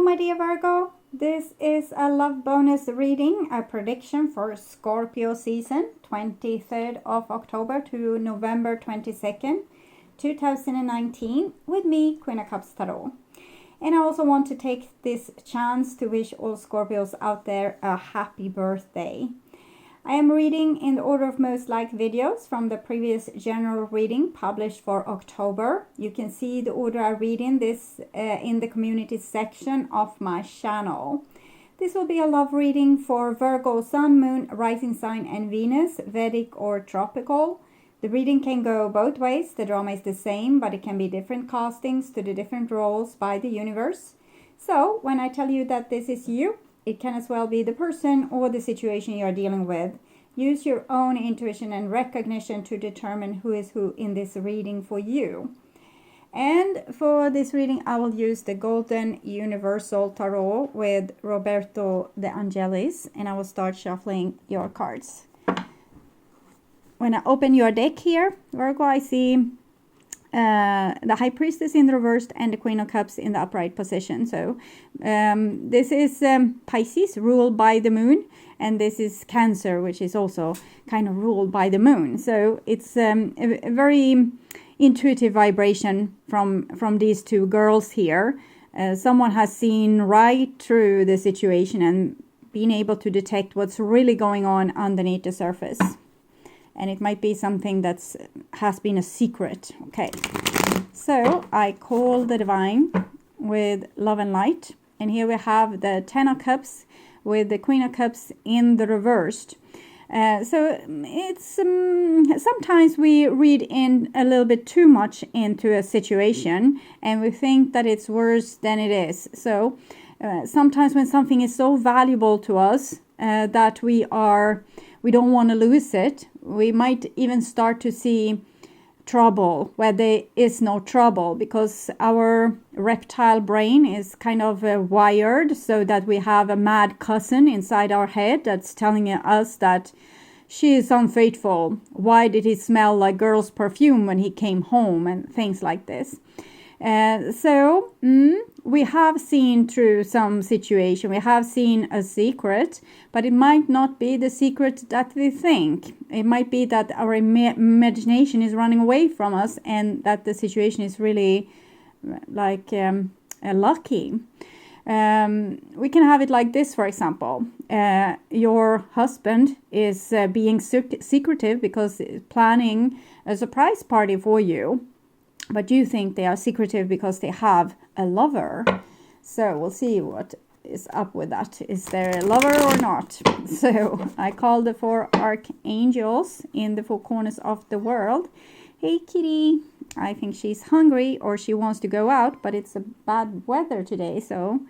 my dear Virgo. This is a love bonus reading, a prediction for Scorpio season, 23rd of October to November 22nd, 2019, with me, Queen of Cups Tarot. And I also want to take this chance to wish all Scorpios out there a happy birthday. I am reading in the order of most liked videos from the previous general reading published for October. You can see the order I read in this in the community section of my channel. This will be a love reading for Virgo, Sun, Moon, Rising Sign and Venus, Vedic or Tropical. The reading can go both ways. The drama is the same, but it can be different castings to the different roles by the universe. So when I tell you that this is you, it can as well be the person or the situation you are dealing with. Use your own intuition and recognition to determine who is who in this reading for you. And for this reading, I will use the Golden Universal Tarot with Roberto De Angelis, and I will start shuffling your cards. When I open your deck here, Virgo, I see the High Priestess in the reversed and the Queen of Cups in the upright position. So this is Pisces, ruled by the moon, and this is Cancer, which is also kind of ruled by the moon. So it's a very intuitive vibration from these two girls here. Someone has seen right through the situation and been able to detect what's really going on underneath the surface. And it might be something that's has been a secret. Okay, so I call the divine with love and light, and here we have the Ten of Cups with the Queen of Cups in the reversed. So it's sometimes we read in a little bit too much into a situation, and we think that it's worse than it is. So sometimes when something is so valuable to us that we don't want to lose it, we might even start to see trouble where there is no trouble, because our reptile brain is kind of wired so that we have a mad cousin inside our head that's telling us that she is unfaithful. Why did he smell like girl's perfume when he came home, and things like this. We have seen through some situation, we have seen a secret, but it might not be the secret that we think. It might be that our imagination is running away from us, and that the situation is really like lucky. We can have it like this, for example. Your husband is being secretive because he's planning a surprise party for you. But you think they are secretive because they have a lover. So we'll see what is up with that. Is there a lover or not? So I call the four archangels in the four corners of the world. Hey kitty, I think she's hungry or she wants to go out, but it's a bad weather today, so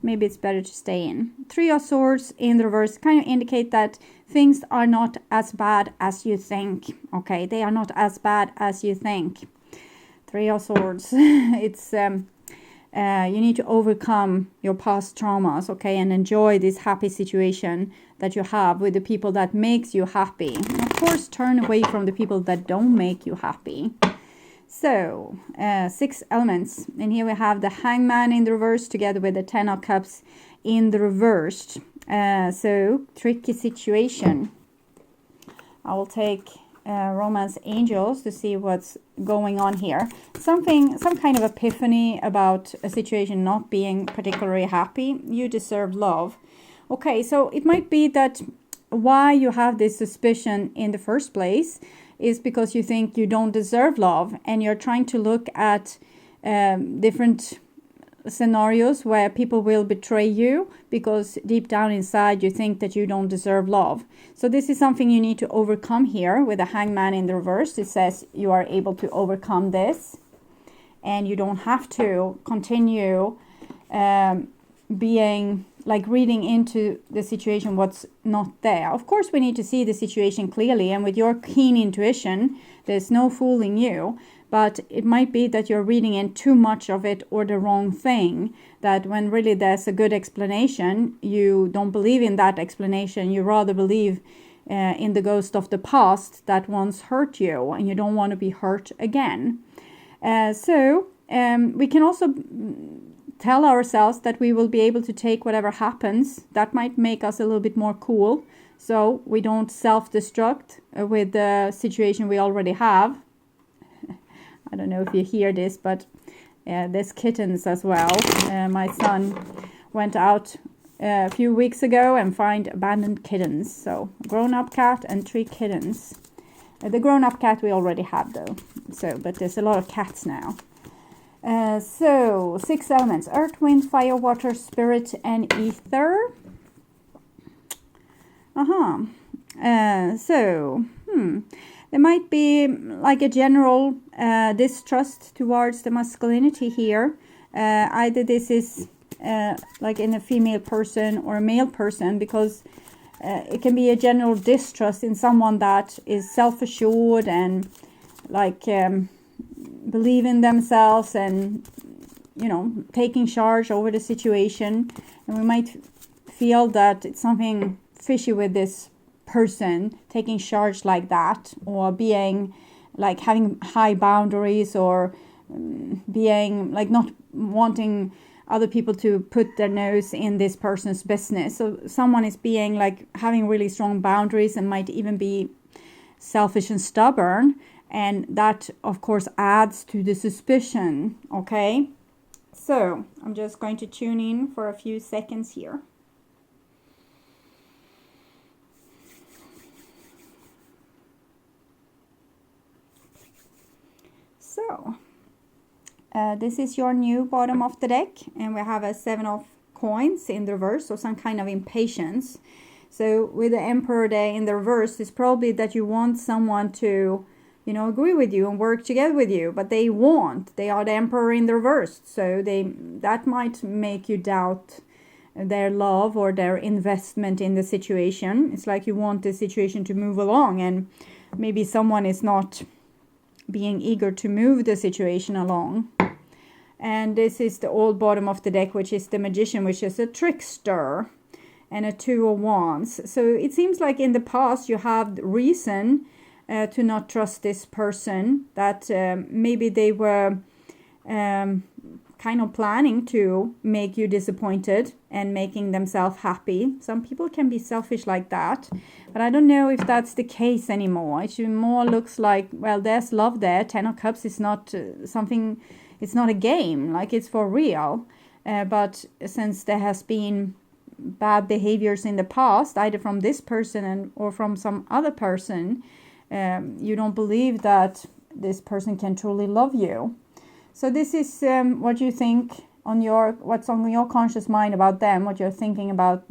maybe it's better to stay in. Three of Swords in the reverse kind of indicate that things are not as bad as you think. Okay, they are not as bad as you think. Three of Swords. It's you need to overcome your past traumas, okay, and enjoy this happy situation that you have with the people that makes you happy. And of course, turn away from the people that don't make you happy. So, 6 elements. And here we have the Hangman in the reverse together with the Ten of Cups in the reversed. So, tricky situation. I will take Romance Angels to see what's going on here. Some kind of epiphany about a situation not being particularly happy. You deserve love. Okay, so it might be that why you have this suspicion in the first place is because you think you don't deserve love, and you're trying to look at different scenarios where people will betray you because deep down inside you think that you don't deserve love. So this is something you need to overcome here with the Hangman in the reverse. It says you are able to overcome this, and you don't have to continue being like reading into the situation what's not there. Of course, we need to see the situation clearly, and with your keen intuition, there's no fooling you. But it might be that you're reading in too much of it or the wrong thing, that when really there's a good explanation, you don't believe in that explanation. You rather believe in the ghost of the past that once hurt you, and you don't want to be hurt again. We can also tell ourselves that we will be able to take whatever happens. That might make us a little bit more cool, so we don't self-destruct with the situation we already have. I don't know if you hear this, but there's kittens as well. My son went out a few weeks ago and find abandoned kittens. So grown-up cat and 3 kittens. The grown-up cat we already have though. So, but there's a lot of cats now. So 6 elements: earth, wind, fire, water, spirit, and ether. There might be like a general distrust towards the masculinity here. Either this is like in a female person or a male person, because it can be a general distrust in someone that is self-assured and like believe in themselves and, you know, taking charge over the situation. And we might feel that it's something fishy with this person taking charge like that, or being like having high boundaries, or being like not wanting other people to put their nose in this person's business. So someone is being like having really strong boundaries and might even be selfish and stubborn, and that of course adds to the suspicion. Okay, so I'm just going to tune in for a few seconds here. So this is your new bottom of the deck, and we have a 7 of coins in the reverse, so some kind of impatience. So with the Emperor there in the reverse, it's probably that you want someone to, you know, agree with you and work together with you, but they won't. They are the Emperor in the reverse, so that might make you doubt their love or their investment in the situation. It's like you want the situation to move along, and maybe someone is not being eager to move the situation along. And this is the old bottom of the deck, which is the Magician, which is a trickster, and a 2 of Wands. So it seems like in the past you have reason to not trust this person, that maybe they were kind of planning to make you disappointed and making themselves happy. Some people can be selfish like that, but I don't know if that's the case anymore. It more looks like, well, there's love there. 10 of Cups is not something, it's not a game, like it's for real. But since there has been bad behaviors in the past, either from this person or from some other person, you don't believe that this person can truly love you. So this is what you think on what's on your conscious mind about them, what you're thinking about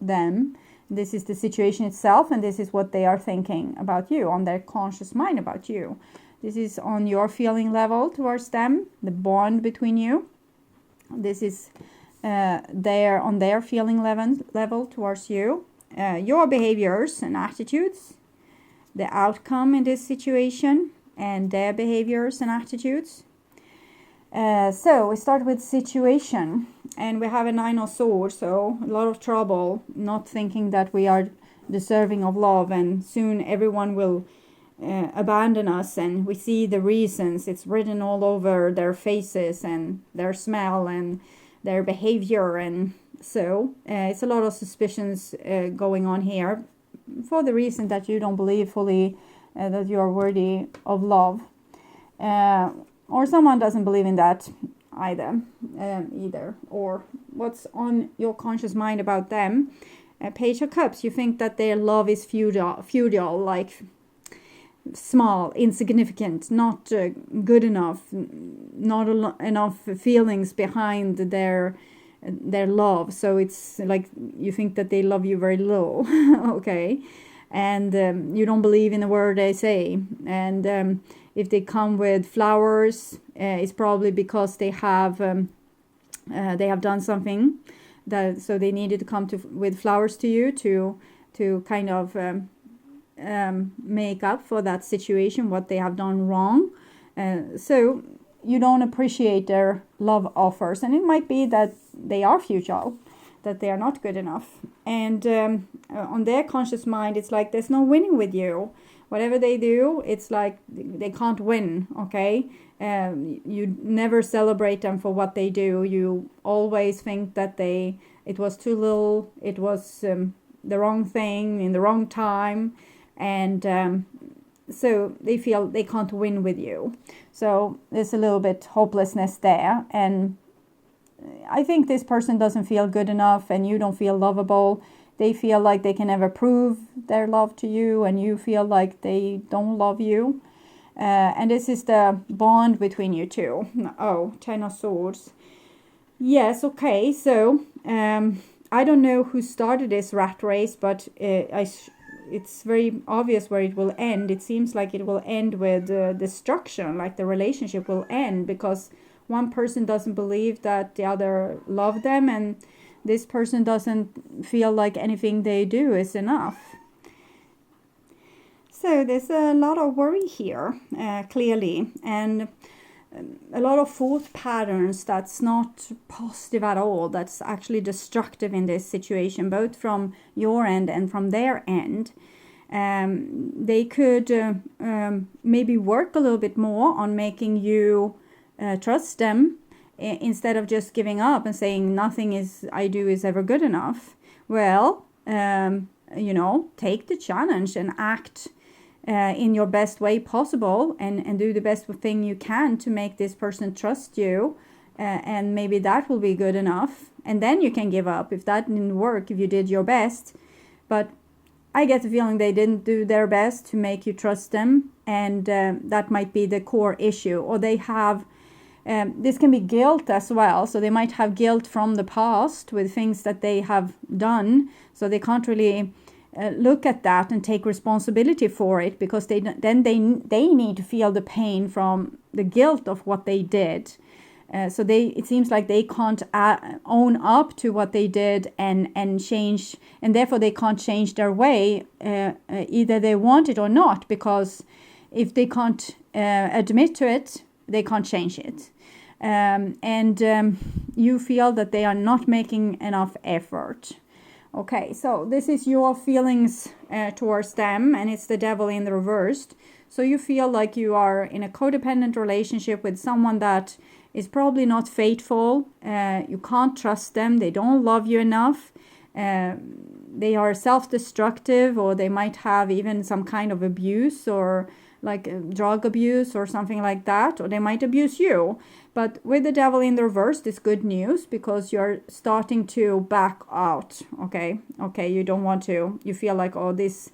them. This is the situation itself, and this is what they are thinking about you, on their conscious mind about you. This is on your feeling level towards them, the bond between you. This is on their feeling level towards you. Your behaviors and attitudes, the outcome in this situation, and their behaviors and attitudes. So we start with situation, and we have a 9 of Swords, so a lot of trouble, not thinking that we are deserving of love, and soon everyone will abandon us, and we see the reasons. It's written all over their faces and their smell and their behavior, and so it's a lot of suspicions going on here, for the reason that you don't believe fully that you are worthy of love. Or someone doesn't believe in that either. Or what's on your conscious mind about them. Page of Cups, you think that their love is feudal, like small, insignificant, not good enough, not enough feelings behind their love. So it's like you think that they love you very little. Okay, and you don't believe in a word they say. And if they come with flowers, it's probably because they have done something that, so they needed to come with flowers to you to kind of make up for that situation, what they have done wrong. So you don't appreciate their love offers, and it might be that they are futile, that they are not good enough. And on their conscious mind, it's like there's no winning with you. whatever they do, it's like they can't win, okay? You never celebrate them for what they do. You always think that it was too little, it was the wrong thing in the wrong time, and so they feel they can't win with you. So there's a little bit hopelessness there, and I think this person doesn't feel good enough, and you don't feel lovable. They feel like they can never prove their love to you, and you feel like they don't love you. And this is the bond between you two. Oh, 10 of Swords. Yes, okay, so I don't know who started this rat race, but it's very obvious where it will end. It seems like it will end with destruction, like the relationship will end because one person doesn't believe that the other love them, and this person doesn't feel like anything they do is enough. So there's a lot of worry here, clearly, and a lot of thought patterns that's not positive at all, that's actually destructive in this situation, both from your end and from their end. They could maybe work a little bit more on making you trust them instead of just giving up and saying nothing I do is ever good enough. Well, take the challenge and act in your best way possible, and do the best thing you can to make this person trust you, and maybe that will be good enough, and then you can give up if that didn't work, if you did your best. But I get the feeling they didn't do their best to make you trust them, and that might be the core issue. Or they have this can be guilt as well, so they might have guilt from the past with things that they have done, so they can't really look at that and take responsibility for it, because they need to feel the pain from the guilt of what they did. So it seems like they can't own up to what they did and change, and therefore they can't change their way, either they want it or not, because if they can't admit to it, they can't change it. You feel that they are not making enough effort. Okay, so this is your feelings towards them, and it's the devil in the reversed. So you feel like you are in a codependent relationship with someone that is probably not faithful. You can't trust them. They don't love you enough. They are self-destructive, or they might have even some kind of abuse, or like drug abuse or something like that, or they might abuse you. But with the devil in the reverse, it's good news, because you're starting to back out. Okay, you don't want to. You feel like, oh, this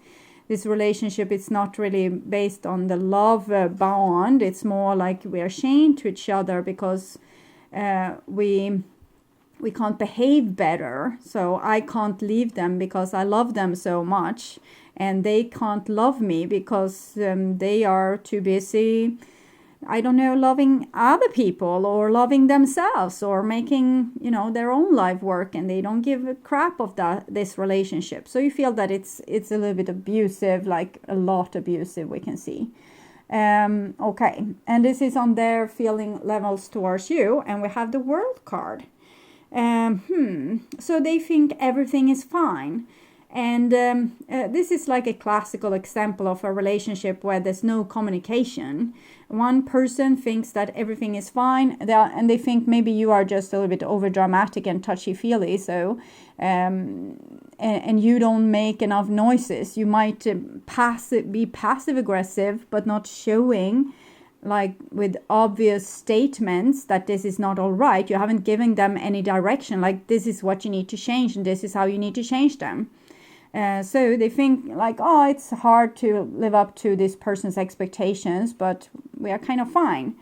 relationship is not really based on the love bond. It's more like we are chained to each other because we can't behave better. So I can't leave them because I love them so much, and they can't love me because they are too busy, I don't know, loving other people or loving themselves or making, their own life work, and they don't give a crap of this relationship. So you feel that it's a little bit abusive, like a lot abusive, we can see. Okay, and this is on their feeling levels towards you, and we have the World card. So they think everything is fine. And this is like a classical example of a relationship where there's no communication. One person thinks that everything is fine, and they think maybe you are just a little bit over dramatic and touchy-feely. So, and you don't make enough noises. You might be passive-aggressive, but not showing, like with obvious statements that this is not all right. You haven't given them any direction, like this is what you need to change, and this is how you need to change them. So they think like, oh, it's hard to live up to this person's expectations, but we are kind of fine.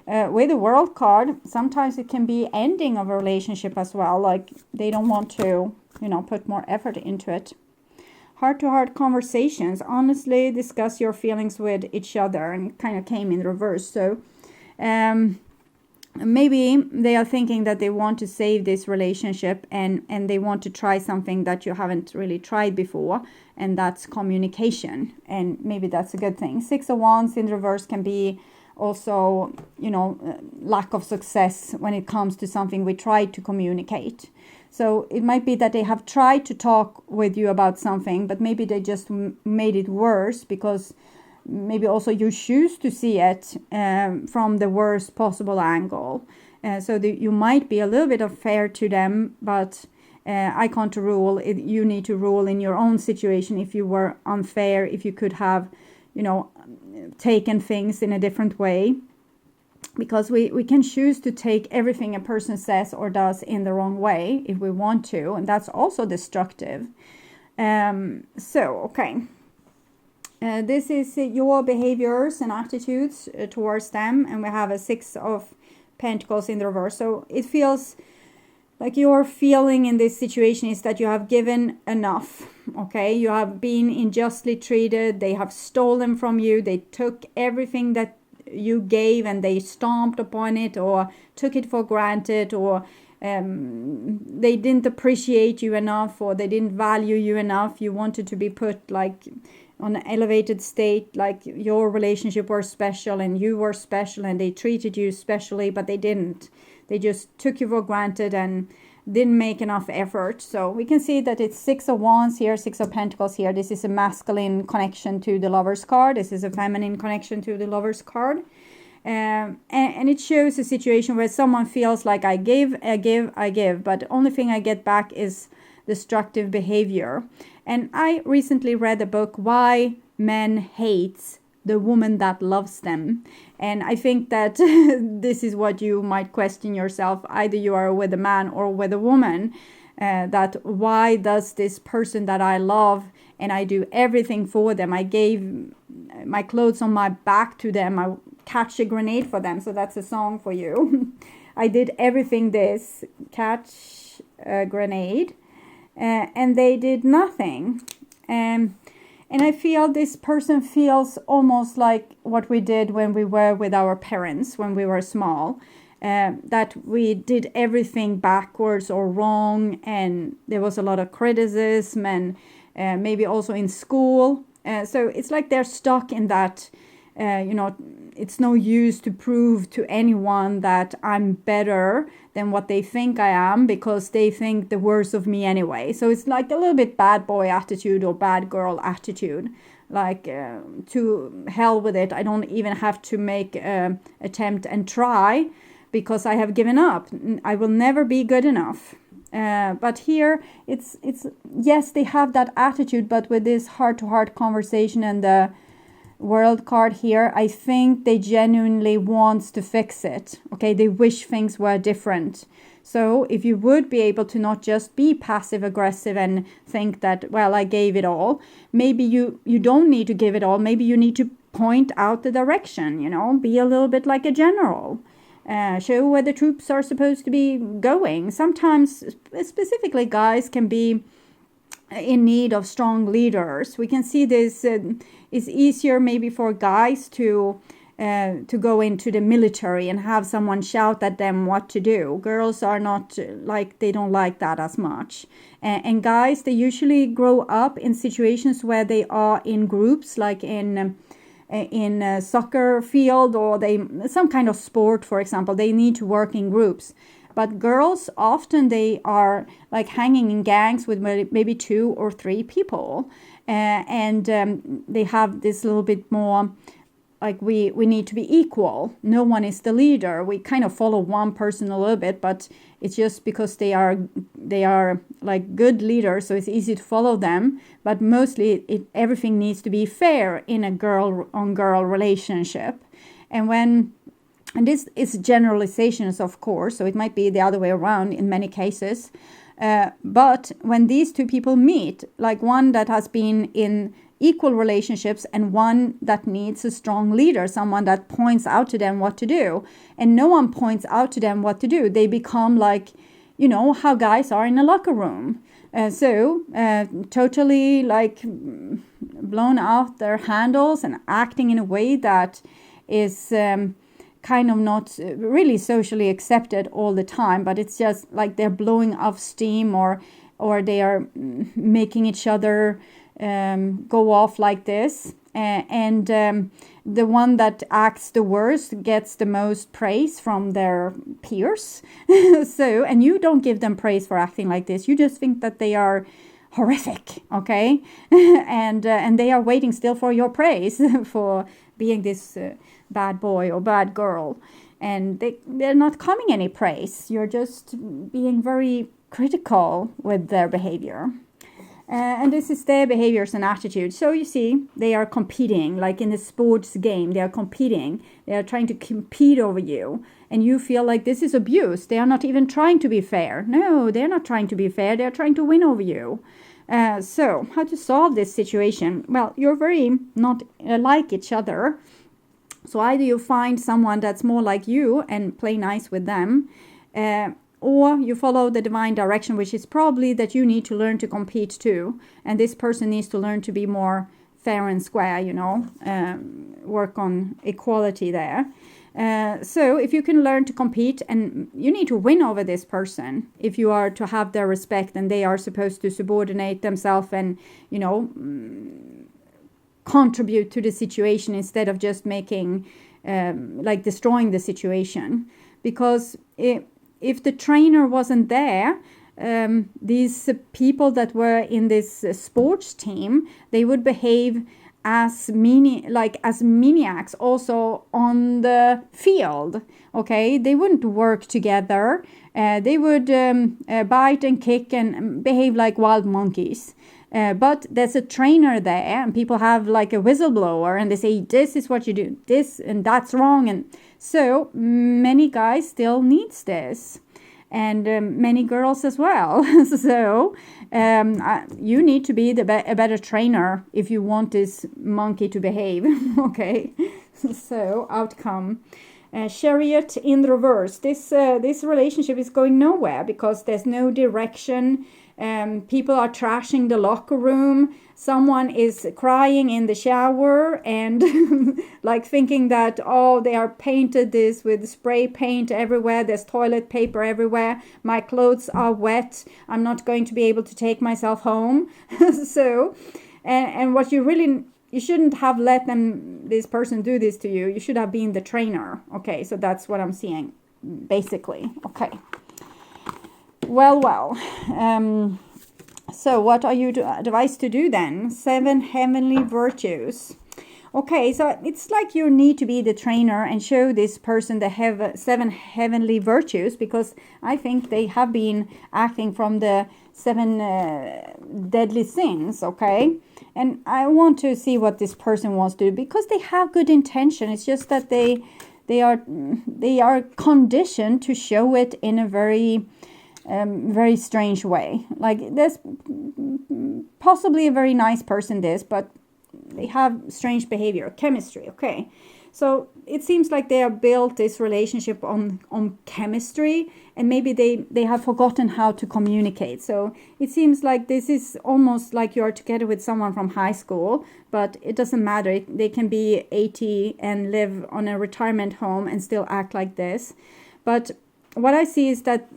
With the World card, sometimes it can be ending of a relationship as well. Like they don't want to, put more effort into it. Heart-to-heart conversations. Honestly, discuss your feelings with each other, and it kind of came in reverse. So maybe they are thinking that they want to save this relationship, and they want to try something that you haven't really tried before, and that's communication. And maybe that's a good thing. 6 of Wands in reverse can be also, lack of success when it comes to something we tried to communicate. So it might be that they have tried to talk with you about something, but maybe they just made it worse because maybe also you choose to see it from the worst possible angle. So you might be a little bit unfair to them, but I can't rule it. You need to rule in your own situation if you were unfair, if you could have, taken things in a different way. Because we can choose to take everything a person says or does in the wrong way if we want to, and that's also destructive. Okay. This is your behaviors and attitudes towards them, and we have a 6 of Pentacles in the reverse. So it feels like your feeling in this situation is that you have given enough. Okay, you have been unjustly treated. They have stolen from you. They took everything that you gave and they stomped upon it or took it for granted, or they didn't appreciate you enough, or they didn't value you enough. You wanted to be put like on an elevated state, like your relationship was special and you were special and they treated you specially, but they didn't. They just took you for granted and didn't make enough effort. So we can see that it's 6 of Wands here, 6 of Pentacles here. This is a masculine connection to the Lover's card. This is a feminine connection to the Lover's card. And it shows a situation where someone feels like I give, but the only thing I get back is destructive behavior. And I recently read a book, Why Men Hate the Woman That Loves Them. And I think that this is what you might question yourself. Either you are with a man or with a woman. That why does this person that I love and I do everything for them. I gave my clothes on my back to them. I catch a grenade for them. So that's a song for you. I did everything this, catch a grenade. And they did nothing. And I feel this person feels almost like what we did when we were with our parents when we were small. That we did everything backwards or wrong, and there was a lot of criticism, and maybe also in school. So it's like they're stuck in that, it's no use to prove to anyone that I'm better than what they think I am, because they think the worst of me anyway. So it's like a little bit bad boy attitude or bad girl attitude. Like, to hell with it. I don't even have to make an attempt and try, because I have given up. I will never be good enough. But here, it's yes, they have that attitude, but with this heart-to-heart conversation and the World card here, I think they genuinely want to fix it. Okay, they wish things were different. So if you would be able to not just be passive-aggressive and think that, well, I gave it all, maybe you don't need to give it all. Maybe you need to point out the direction, be a little bit like a general. Show where the troops are supposed to be going. Sometimes, specifically, guys can be in need of strong leaders. We can see this is easier maybe for guys to go into the military and have someone shout at them what to do. Girls are not they don't like that as much. And guys, they usually grow up in situations where they are in groups, like in a soccer field, or some kind of sport, for example. They need to work in groups. But girls, often they are like hanging in gangs with maybe 2 or 3 people. And they have this little bit more, like we need to be equal. No one is the leader. We kind of follow one person a little bit, but it's just because they are like good leaders, so it's easy to follow them. But mostly everything needs to be fair in a girl-on-girl relationship. And this is generalizations, of course, so it might be the other way around in many cases. But when these 2 people meet, like one that has been in equal relationships and one that needs a strong leader, someone that points out to them what to do, and no one points out to them what to do, they become like, how guys are in a locker room. Totally like blown out their handles and acting in a way that is kind of not really socially accepted all the time, but it's just like they're blowing off steam, or they are making each other go off like this. And the one that acts the worst gets the most praise from their peers. And you don't give them praise for acting like this. You just think that they are horrific, okay? And they are waiting still for your praise for being this bad boy or bad girl. And they're not coming any praise. You're just being very critical with their behavior. And this is their behaviors and attitudes. So you see, they are competing, like in a sports game. They are competing. They are trying to compete over you. And you feel like this is abuse. They are not even trying to be fair. No, they're not trying to be fair. They're trying to win over you. So how to solve this situation? Well, you're very not like each other. So either you find someone that's more like you and play nice with them, or you follow the divine direction, which is probably that you need to learn to compete too. And this person needs to learn to be more fair and square, work on equality there. So if you can learn to compete, and you need to win over this person if you are to have their respect, and they are supposed to subordinate themselves and, contribute to the situation instead of just making, destroying the situation. Because if the trainer wasn't there, these people that were in this sports team, they would behave as maniacs also on the field. Okay, they wouldn't work together. They would bite and kick and behave like wild monkeys. But there's a trainer there, and people have like a whistleblower, and they say, this is what you do, this and that's wrong. And so many guys still needs this, and many girls as well. So you need to be a better trainer if you want this monkey to behave. Okay, so outcome. Chariot in reverse. This relationship is going nowhere because there's no direction. People are trashing the locker room. Someone is crying in the shower and like thinking that, oh, they are painted this with spray paint everywhere. There's toilet paper everywhere. My clothes are wet. I'm not going to be able to take myself home. So, and what you shouldn't have let this person do this to you. You should have been the trainer. Okay, so that's what I'm seeing, basically. Okay. Well. So what are you advised to do then? 7 heavenly virtues. Okay, so it's like you need to be the trainer and show this person the 7 heavenly virtues, because I think they have been acting from the 7 deadly sins, okay? And I want to see what this person wants to do, because they have good intention. It's just that they are conditioned to show it in a very strange way. Like, there's possibly a very nice person, but they have strange behavior, chemistry. Okay, so it seems like they have built this relationship on chemistry, and maybe they have forgotten how to communicate. So it seems like this is almost like you are together with someone from high school, but it doesn't matter. They can be 80 and live on a retirement home and still act like this. But what I see is that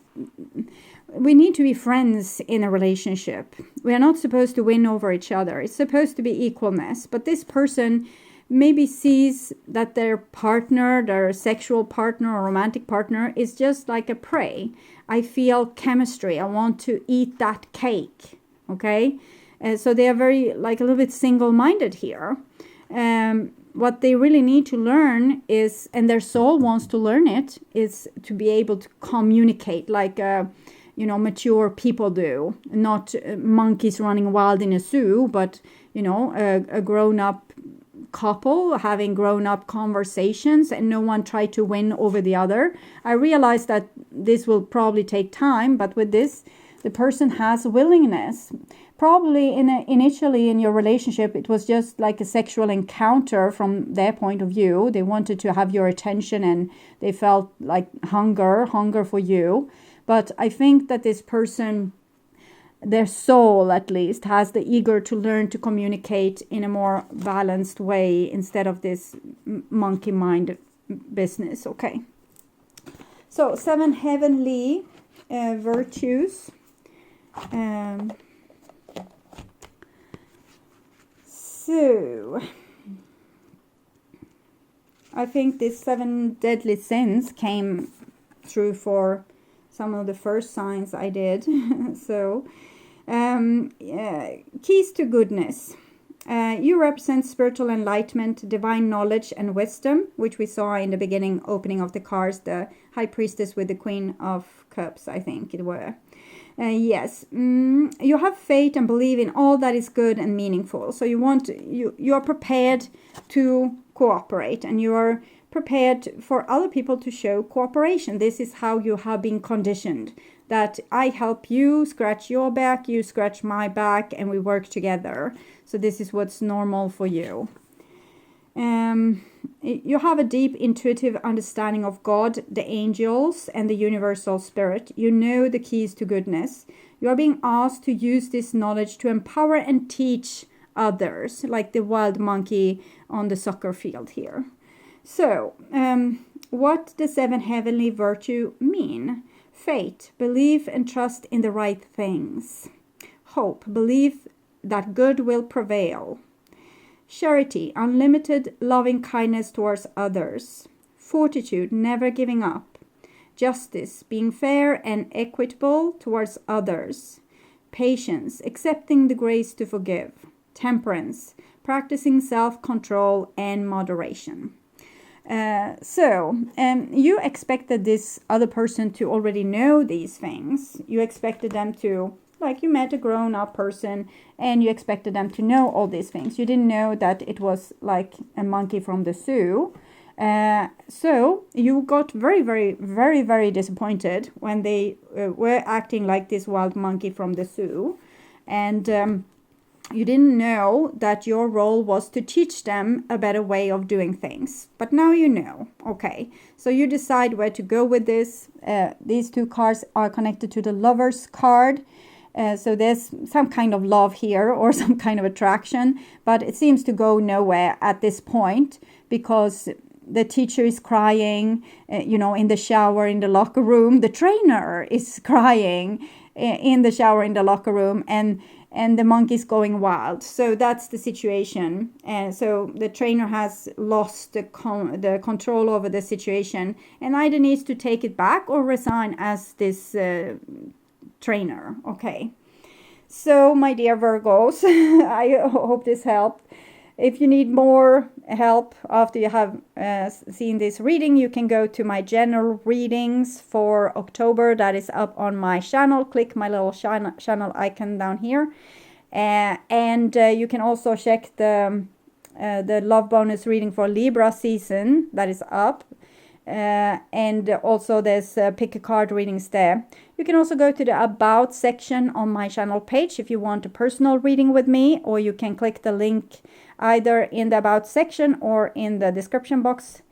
we need to be friends in a relationship. We are not supposed to win over each other. It's supposed to be equalness. But this person maybe sees that their partner, their sexual partner or romantic partner, is just like a prey. I feel chemistry. I want to eat that cake. Okay? So they are very, like, a little bit single-minded here. What they really need to learn is, and their soul wants to learn it, is to be able to communicate like mature people do. Not monkeys running wild in a zoo, but a grown-up couple having grown-up conversations, and no one try to win over the other. I realize that this will probably take time, but with this, the person has willingness. Probably initially in your relationship, it was just like a sexual encounter from their point of view. They wanted to have your attention, and they felt like hunger for you. But I think that this person, their soul at least, has the eager to learn to communicate in a more balanced way instead of this monkey mind business. Okay. So 7 heavenly virtues. So, I think these 7 deadly sins came through for some of the first signs I did. So, Keys to goodness. You represent spiritual enlightenment, divine knowledge, and wisdom, which we saw in the beginning opening of the cards, the High Priestess with the Queen of Cups, I think it were. Yes, you have faith and believe in all that is good and meaningful. So you are prepared to cooperate, and you are prepared for other people to show cooperation. This is how you have been conditioned, that I help you scratch your back, you scratch my back, and we work together. So this is what's normal for you. You have a deep intuitive understanding of God, the angels, and the universal spirit. You know the keys to goodness. You are being asked to use this knowledge to empower and teach others, like the wild monkey on the soccer field here. So, what the 7 heavenly virtue mean? Faith, belief and trust in the right things. Hope, belief that good will prevail. Charity, unlimited loving kindness towards others. Fortitude, never giving up. Justice, being fair and equitable towards others. Patience, accepting the grace to forgive. Temperance, practicing self-control and moderation. You expected this other person to already know these things. You expected them to, like you met a grown-up person and you expected them to know all these things. You didn't know that it was like a monkey from the zoo. So you got very, very, very, very disappointed when they were acting like this wild monkey from the zoo. And you didn't know that your role was to teach them a better way of doing things. But now you know. Okay, so you decide where to go with this. These 2 cards are connected to the Lover's card. So there's some kind of love here or some kind of attraction. But it seems to go nowhere at this point because the teacher is crying, in the shower in the locker room. The trainer is crying in the shower in the locker room. And the monkey's going wild. So that's the situation. And so the trainer has lost the control over the situation and either needs to take it back or resign as this trainer. Okay. So my dear Virgos, I hope this helped. If you need more help after you have seen this reading, you can go to my general readings for October. That is up on my channel. Click my little channel icon down here. And you can also check the love bonus reading for Libra season. That is up. And also there's pick a card readings there. You can also go to the About section on my channel page if you want a personal reading with me, or you can click the link either in the About section or in the description box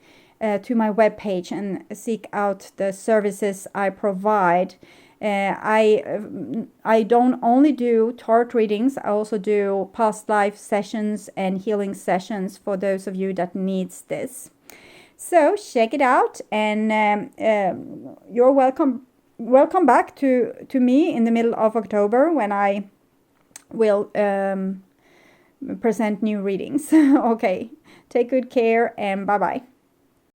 to my webpage and seek out the services I provide. I don't only do tarot readings, I also do past life sessions and healing sessions for those of you that needs this. So check it out, and you're welcome back to me in the middle of October when I will present new readings. Okay, take good care and bye-bye.